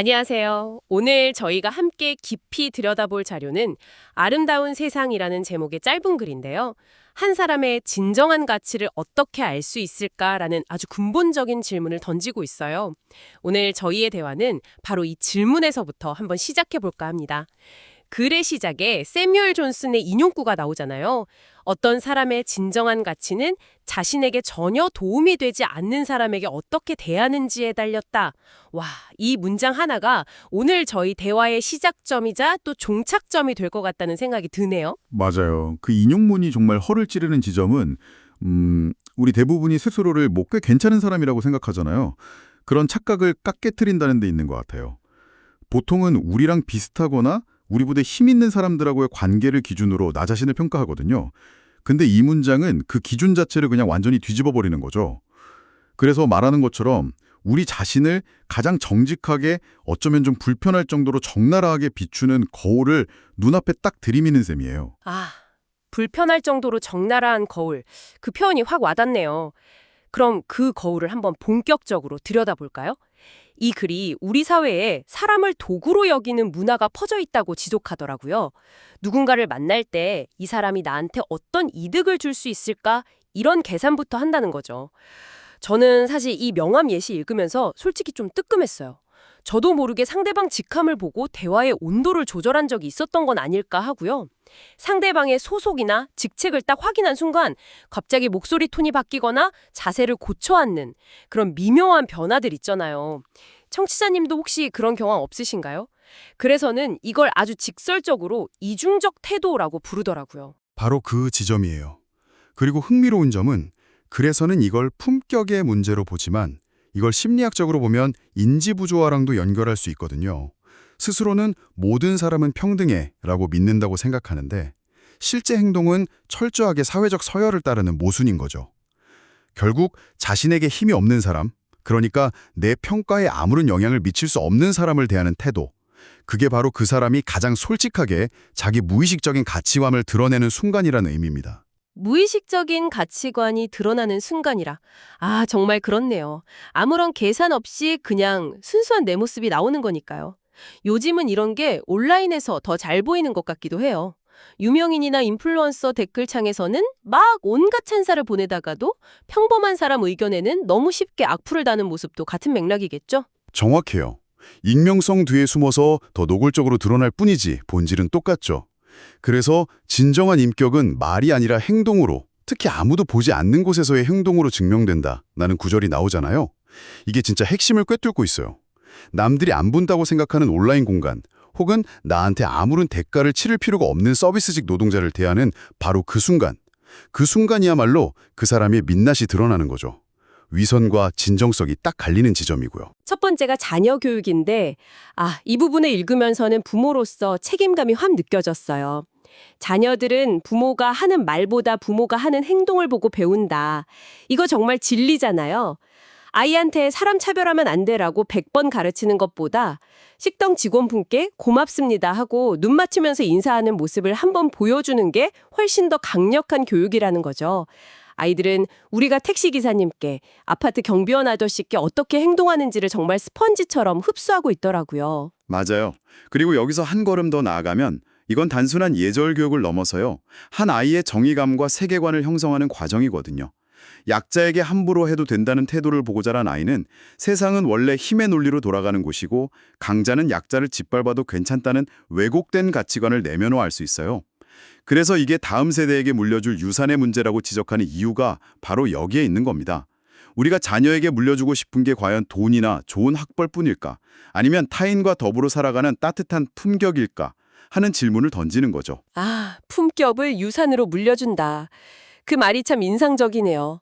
안녕하세요. 오늘 저희가 함께 깊이 들여다볼 자료는 아름다운 세상이라는 제목의 짧은 글인데요. 한 사람의 진정한 가치를 어떻게 알 수 있을까라는 아주 근본적인 질문을 던지고 있어요. 오늘 저희의 대화는 바로 이 질문에서부터 한번 시작해 볼까 합니다. 글의 시작에 세뮤얼 존슨의 인용구가 나오잖아요. 어떤 사람의 진정한 가치는 자신에게 전혀 도움이 되지 않는 사람에게 어떻게 대하는지에 달렸다. 와, 이 문장 하나가 오늘 저희 대화의 시작점이자 또 종착점이 될 것 같다는 생각이 드네요. 맞아요. 그 인용문이 정말 허를 찌르는 지점은 우리 대부분이 스스로를 뭐 꽤 괜찮은 사람이라고 생각하잖아요. 그런 착각을 깎깨트린다는 데 있는 것 같아요. 보통은 우리랑 비슷하거나 우리보다 힘 있는 사람들하고의 관계를 기준으로 나 자신을 평가하거든요. 근데 이 문장은 그 기준 자체를 그냥 완전히 뒤집어 버리는 거죠. 그래서 말하는 것처럼 우리 자신을 가장 정직하게 어쩌면 좀 불편할 정도로 적나라하게 비추는 거울을 눈앞에 딱 들이미는 셈이에요. 아, 불편할 정도로 적나라한 거울. 그 표현이 확 와닿네요. 그럼 그 거울을 한번 본격적으로 들여다볼까요? 이 글이 우리 사회에 사람을 도구로 여기는 문화가 퍼져 있다고 지적하더라고요. 누군가를 만날 때 이 사람이 나한테 어떤 이득을 줄 수 있을까? 이런 계산부터 한다는 거죠. 저는 사실 이 명함 예시 읽으면서 솔직히 좀 뜨끔했어요. 저도 모르게 상대방 직함을 보고 대화의 온도를 조절한 적이 있었던 건 아닐까 하고요. 상대방의 소속이나 직책을 딱 확인한 순간 갑자기 목소리 톤이 바뀌거나 자세를 고쳐 앉는 그런 미묘한 변화들 있잖아요. 청취자님도 혹시 그런 경험 없으신가요? 그래서는 이걸 아주 직설적으로 이중적 태도라고 부르더라고요. 바로 그 지점이에요. 그리고 흥미로운 점은 그래서는 이걸 품격의 문제로 보지만 이걸 심리학적으로 보면 인지부조화랑도 연결할 수 있거든요. 스스로는 모든 사람은 평등해 라고 믿는다고 생각하는데 실제 행동은 철저하게 사회적 서열을 따르는 모순인 거죠. 결국 자신에게 힘이 없는 사람, 그러니까 내 평가에 아무런 영향을 미칠 수 없는 사람을 대하는 태도, 그게 바로 그 사람이 가장 솔직하게 자기 무의식적인 가치관을 드러내는 순간이라는 의미입니다. 무의식적인 가치관이 드러나는 순간이라. 아, 정말 그렇네요. 아무런 계산 없이 그냥 순수한 내 모습이 나오는 거니까요. 요즘은 이런 게 온라인에서 더 잘 보이는 것 같기도 해요. 유명인이나 인플루언서 댓글창에서는 막 온갖 찬사를 보내다가도 평범한 사람 의견에는 너무 쉽게 악플을 다는 모습도 같은 맥락이겠죠? 정확해요. 익명성 뒤에 숨어서 더 노골적으로 드러날 뿐이지 본질은 똑같죠. 그래서 진정한 인격은 말이 아니라 행동으로, 특히 아무도 보지 않는 곳에서의 행동으로 증명된다라는 구절이 나오잖아요. 이게 진짜 핵심을 꿰뚫고 있어요. 남들이 안 본다고 생각하는 온라인 공간, 혹은 나한테 아무런 대가를 치를 필요가 없는 서비스직 노동자를 대하는 바로 그 순간. 그 순간이야말로 그 사람의 민낯이 드러나는 거죠. 위선과 진정성이 딱 갈리는 지점이고요. 첫 번째가 자녀 교육인데, 이 부분을 읽으면서는 부모로서 책임감이 확 느껴졌어요. 자녀들은 부모가 하는 말보다 부모가 하는 행동을 보고 배운다. 이거 정말 진리잖아요. 아이한테 사람 차별하면 안 돼라고 100번 가르치는 것보다 식당 직원분께 고맙습니다 하고 눈 맞추면서 인사하는 모습을 한번 보여주는 게 훨씬 더 강력한 교육이라는 거죠. 아이들은 우리가 택시기사님께, 아파트 경비원 아저씨께 어떻게 행동하는지를 정말 스펀지처럼 흡수하고 있더라고요. 맞아요. 그리고 여기서 한 걸음 더 나아가면 이건 단순한 예절 교육을 넘어서요. 한 아이의 정의감과 세계관을 형성하는 과정이거든요. 약자에게 함부로 해도 된다는 태도를 보고 자란 아이는 세상은 원래 힘의 논리로 돌아가는 곳이고 강자는 약자를 짓밟아도 괜찮다는 왜곡된 가치관을 내면화할 수 있어요. 그래서 이게 다음 세대에게 물려줄 유산의 문제라고 지적하는 이유가 바로 여기에 있는 겁니다. 우리가 자녀에게 물려주고 싶은 게 과연 돈이나 좋은 학벌뿐일까? 아니면 타인과 더불어 살아가는 따뜻한 품격일까? 하는 질문을 던지는 거죠. 품격을 유산으로 물려준다. 그 말이 참 인상적이네요.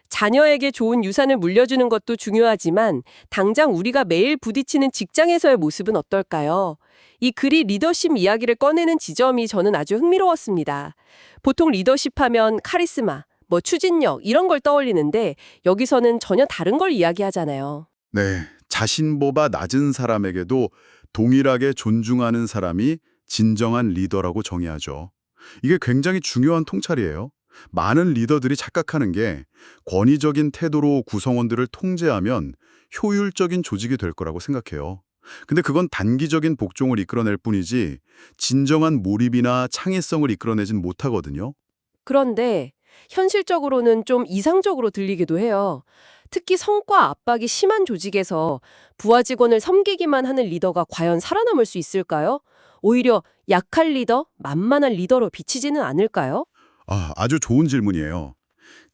자녀에게 좋은 유산을 물려주는 것도 중요하지만 당장 우리가 매일 부딪히는 직장에서의 모습은 어떨까요? 이 글이 리더십 이야기를 꺼내는 지점이 저는 아주 흥미로웠습니다. 보통 리더십 하면 카리스마, 추진력 이런 걸 떠올리는데 여기서는 전혀 다른 걸 이야기하잖아요. 네, 자신보다 낮은 사람에게도 동일하게 존중하는 사람이 진정한 리더라고 정의하죠. 이게 굉장히 중요한 통찰이에요. 많은 리더들이 착각하는 게 권위적인 태도로 구성원들을 통제하면 효율적인 조직이 될 거라고 생각해요. 근데 그건 단기적인 복종을 이끌어낼 뿐이지 진정한 몰입이나 창의성을 이끌어내진 못하거든요. 그런데 현실적으로는 좀 이상적으로 들리기도 해요. 특히 성과 압박이 심한 조직에서 부하 직원을 섬기기만 하는 리더가 과연 살아남을 수 있을까요? 오히려 약할 리더, 만만한 리더로 비치지는 않을까요? 아주 좋은 질문이에요.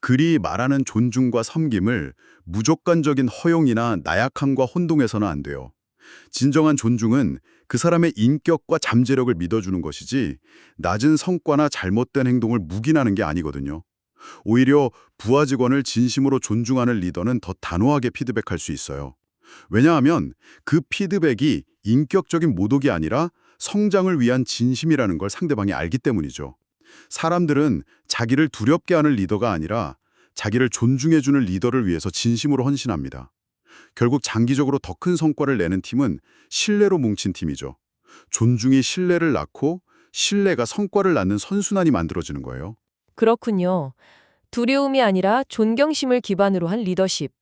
글이 말하는 존중과 섬김을 무조건적인 허용이나 나약함과 혼동해서는 안 돼요. 진정한 존중은 그 사람의 인격과 잠재력을 믿어주는 것이지 낮은 성과나 잘못된 행동을 묵인하는 게 아니거든요. 오히려 부하 직원을 진심으로 존중하는 리더는 더 단호하게 피드백할 수 있어요. 왜냐하면 그 피드백이 인격적인 모독이 아니라 성장을 위한 진심이라는 걸 상대방이 알기 때문이죠. 사람들은 자기를 두렵게 하는 리더가 아니라 자기를 존중해주는 리더를 위해서 진심으로 헌신합니다. 결국 장기적으로 더 큰 성과를 내는 팀은 신뢰로 뭉친 팀이죠. 존중이 신뢰를 낳고 신뢰가 성과를 낳는 선순환이 만들어지는 거예요. 그렇군요. 두려움이 아니라 존경심을 기반으로 한 리더십.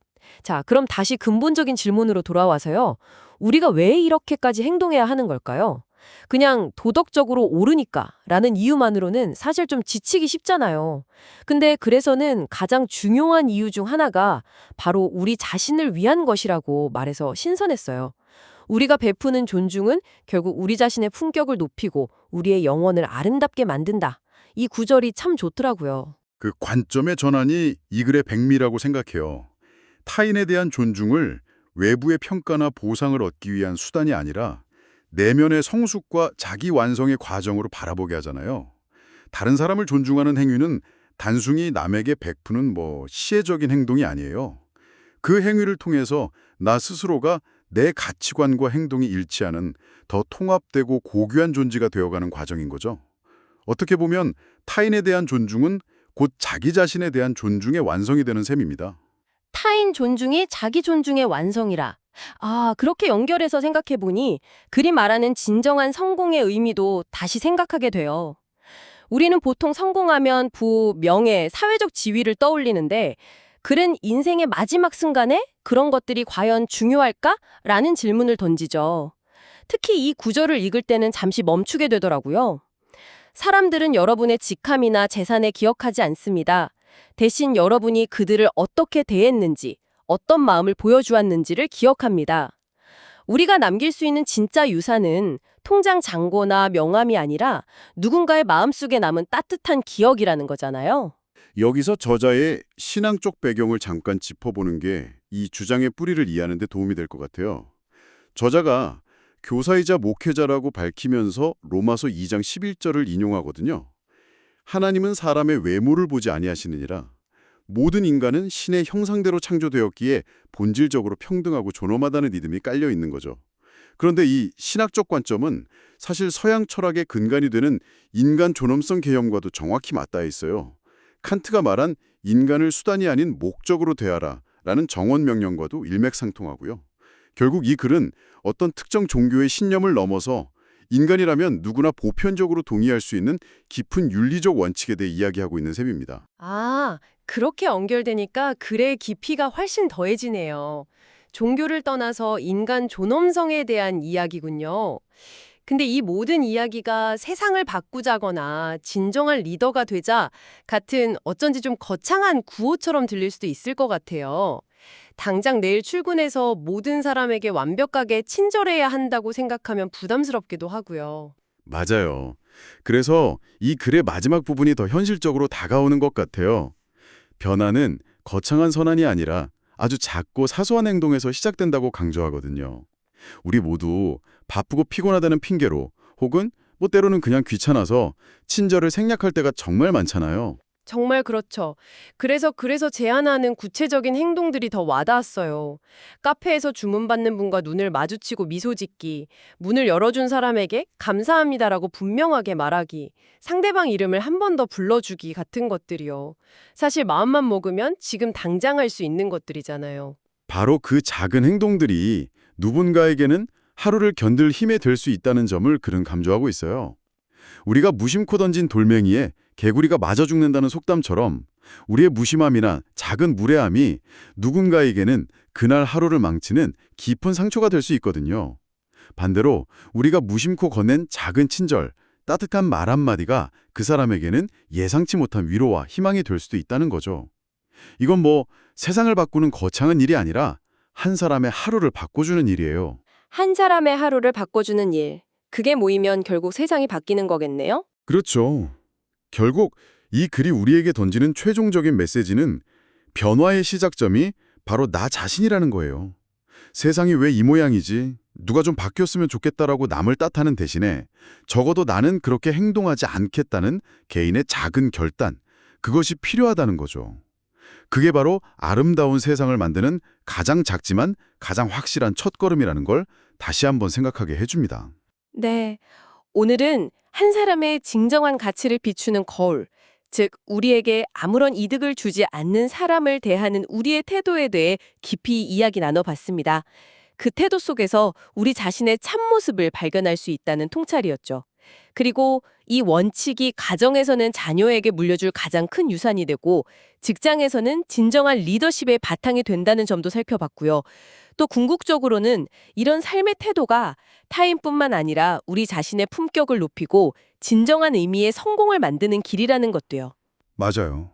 자, 그럼 다시 근본적인 질문으로 돌아와서요. 우리가 왜 이렇게까지 행동해야 하는 걸까요? 그냥 도덕적으로 옳으니까 라는 이유만으로는 사실 좀 지치기 쉽잖아요. 근데 그래서는 가장 중요한 이유 중 하나가 바로 우리 자신을 위한 것이라고 말해서 신선했어요. 우리가 베푸는 존중은 결국 우리 자신의 품격을 높이고 우리의 영혼을 아름답게 만든다. 이 구절이 참 좋더라고요. 그 관점의 전환이 이 글의 백미라고 생각해요. 타인에 대한 존중을 외부의 평가나 보상을 얻기 위한 수단이 아니라 내면의 성숙과 자기 완성의 과정으로 바라보게 하잖아요. 다른 사람을 존중하는 행위는 단순히 남에게 베푸는 시혜적인 행동이 아니에요. 그 행위를 통해서 나 스스로가 내 가치관과 행동이 일치하는 더 통합되고 고귀한 존재가 되어가는 과정인 거죠. 어떻게 보면 타인에 대한 존중은 곧 자기 자신에 대한 존중의 완성이 되는 셈입니다. 타인 존중이 자기 존중의 완성이라. 그렇게 연결해서 생각해보니 글이 말하는 진정한 성공의 의미도 다시 생각하게 돼요. 우리는 보통 성공하면 부, 명예, 사회적 지위를 떠올리는데 글은 인생의 마지막 순간에 그런 것들이 과연 중요할까? 라는 질문을 던지죠. 특히 이 구절을 읽을 때는 잠시 멈추게 되더라고요. 사람들은 여러분의 직함이나 재산에 기억하지 않습니다. 대신 여러분이 그들을 어떻게 대했는지, 어떤 마음을 보여주었는지를 기억합니다. 우리가 남길 수 있는 진짜 유산은 통장 잔고나 명함이 아니라 누군가의 마음속에 남은 따뜻한 기억이라는 거잖아요. 여기서 저자의 신앙적 배경을 잠깐 짚어보는 게 이 주장의 뿌리를 이해하는 데 도움이 될 것 같아요. 저자가 교사이자 목회자라고 밝히면서 로마서 2장 11절을 인용하거든요. 하나님은 사람의 외모를 보지 아니하시느니라. 모든 인간은 신의 형상대로 창조되었기에 본질적으로 평등하고 존엄하다는 믿음이 깔려 있는 거죠. 그런데 이 신학적 관점은 사실 서양 철학의 근간이 되는 인간 존엄성 개념과도 정확히 맞닿아 있어요. 칸트가 말한 인간을 수단이 아닌 목적으로 대하라 라는 정원 명령과도 일맥상통하고요. 결국 이 글은 어떤 특정 종교의 신념을 넘어서 인간이라면 누구나 보편적으로 동의할 수 있는 깊은 윤리적 원칙에 대해 이야기하고 있는 셈입니다. 그렇게 연결되니까 글의 깊이가 훨씬 더해지네요. 종교를 떠나서 인간 존엄성에 대한 이야기군요. 근데 이 모든 이야기가 세상을 바꾸자거나 진정한 리더가 되자 같은 어쩐지 좀 거창한 구호처럼 들릴 수도 있을 것 같아요. 당장 내일 출근해서 모든 사람에게 완벽하게 친절해야 한다고 생각하면 부담스럽기도 하고요. 맞아요. 그래서 이 글의 마지막 부분이 더 현실적으로 다가오는 것 같아요. 변화는 거창한 선언이 아니라 아주 작고 사소한 행동에서 시작된다고 강조하거든요. 우리 모두 바쁘고 피곤하다는 핑계로 혹은 때로는 그냥 귀찮아서 친절을 생략할 때가 정말 많잖아요. 정말 그렇죠. 그래서 제안하는 구체적인 행동들이 더 와닿았어요. 카페에서 주문받는 분과 눈을 마주치고 미소 짓기, 문을 열어준 사람에게 감사합니다라고 분명하게 말하기, 상대방 이름을 한 번 더 불러주기 같은 것들이요. 사실 마음만 먹으면 지금 당장 할 수 있는 것들이잖아요. 바로 그 작은 행동들이 누군가에게는 하루를 견딜 힘이 될 수 있다는 점을 글은 강조하고 있어요. 우리가 무심코 던진 돌멩이에 개구리가 맞아 죽는다는 속담처럼 우리의 무심함이나 작은 무례함이 누군가에게는 그날 하루를 망치는 깊은 상처가 될 수 있거든요. 반대로 우리가 무심코 건넨 작은 친절, 따뜻한 말 한마디가 그 사람에게는 예상치 못한 위로와 희망이 될 수도 있다는 거죠. 이건 뭐 세상을 바꾸는 거창한 일이 아니라 한 사람의 하루를 바꿔주는 일이에요. 한 사람의 하루를 바꿔주는 일. 그게 모이면 결국 세상이 바뀌는 거겠네요? 그렇죠. 결국 이 글이 우리에게 던지는 최종적인 메시지는 변화의 시작점이 바로 나 자신이라는 거예요. 세상이 왜 이 모양이지? 누가 좀 바뀌었으면 좋겠다라고 남을 탓하는 대신에 적어도 나는 그렇게 행동하지 않겠다는 개인의 작은 결단, 그것이 필요하다는 거죠. 그게 바로 아름다운 세상을 만드는 가장 작지만 가장 확실한 첫걸음이라는 걸 다시 한번 생각하게 해줍니다. 네. 오늘은 한 사람의 진정한 가치를 비추는 거울, 즉 우리에게 아무런 이득을 주지 않는 사람을 대하는 우리의 태도에 대해 깊이 이야기 나눠봤습니다. 그 태도 속에서 우리 자신의 참모습을 발견할 수 있다는 통찰이었죠. 그리고 이 원칙이 가정에서는 자녀에게 물려줄 가장 큰 유산이 되고 직장에서는 진정한 리더십의 바탕이 된다는 점도 살펴봤고요. 또 궁극적으로는 이런 삶의 태도가 타인뿐만 아니라 우리 자신의 품격을 높이고 진정한 의미의 성공을 만드는 길이라는 것도요. 맞아요.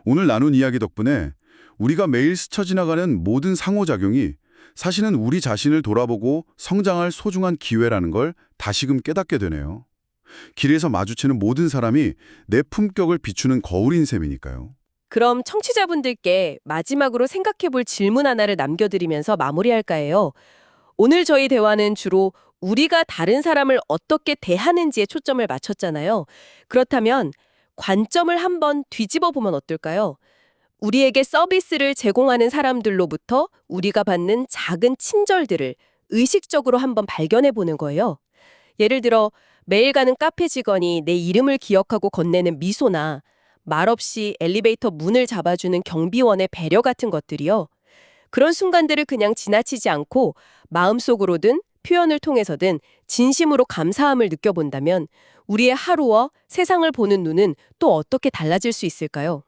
오늘 나눈 이야기 덕분에 우리가 매일 스쳐 지나가는 모든 상호작용이 사실은 우리 자신을 돌아보고 성장할 소중한 기회라는 걸 다시금 깨닫게 되네요. 길에서 마주치는 모든 사람이 내 품격을 비추는 거울인 셈이니까요. 그럼 청취자분들께 마지막으로 생각해볼 질문 하나를 남겨드리면서 마무리할까 해요. 오늘 저희 대화는 주로 우리가 다른 사람을 어떻게 대하는지에 초점을 맞췄잖아요. 그렇다면 관점을 한번 뒤집어 보면 어떨까요? 우리에게 서비스를 제공하는 사람들로부터 우리가 받는 작은 친절들을 의식적으로 한번 발견해 보는 거예요. 예를 들어 매일 가는 카페 직원이 내 이름을 기억하고 건네는 미소나 말없이 엘리베이터 문을 잡아주는 경비원의 배려 같은 것들이요. 그런 순간들을 그냥 지나치지 않고 마음속으로든 표현을 통해서든 진심으로 감사함을 느껴본다면 우리의 하루와 세상을 보는 눈은 또 어떻게 달라질 수 있을까요?